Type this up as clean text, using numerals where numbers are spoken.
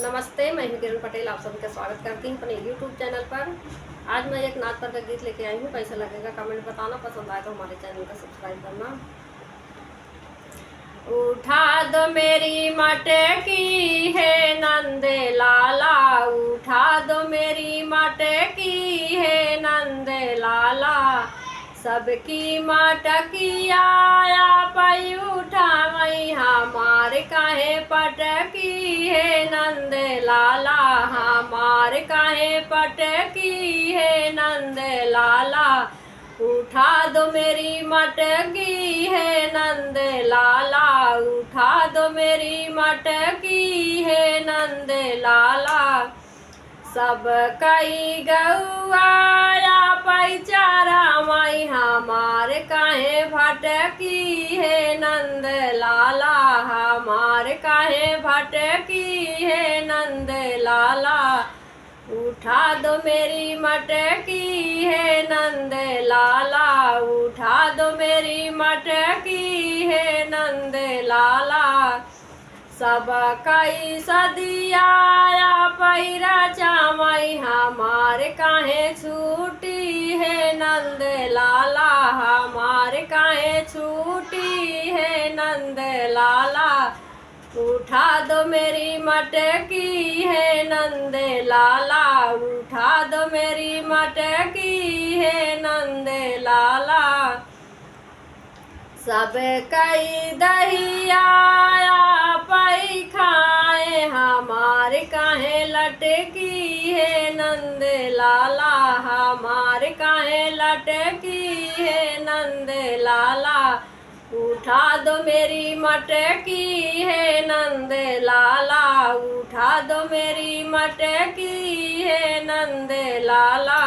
नमस्ते, मैं हूं किरण पटेल। आप सभी का स्वागत करती हूं अपने YouTube चैनल पर। आज मैं एक नाच पर का गीत लेके आई हूं। कैसा लगेगा कमेंट बताना, पसंद आए तो हमारे चैनल को सब्सक्राइब करना। उठा दो मेरी मटकी है नंद लाला, उठा दो मेरी मटकी है नंद लाला। सबकी मटकी आया पई उठा वही हमार काहे पटकी है नंद लाला, हमार काहे पटकी है नंद लाला। उठा दो मेरी मटकी है नंद लाला, उठा दो मेरी मटकी है नंद लाला। सब कई गौआया पैचारा माई हमार काहे भटकी है नंद लाला, हमार काहे भटकी है नंद लाला। उठा दो मेरी मटकी है नंद लाला, उठा दो मेरी मटकी है नंद लाला। सब कई सदियाया पैरा चामई हमार काहे छूटी है नंद लाला, हमार काहे छूटी है नंद लाला। उठा दो मेरी मटकी है नंद लाला, उठा दो मेरी मटकी है नंद लाला। सब कई दहिया पई खाए हमार काहे लटकी है नंद लाला, हमार काहे लटकी है नंद लाला। उठा दो मेरी मटकी है नंद लाला, उठा दो मेरी मटकी है नंद लाला।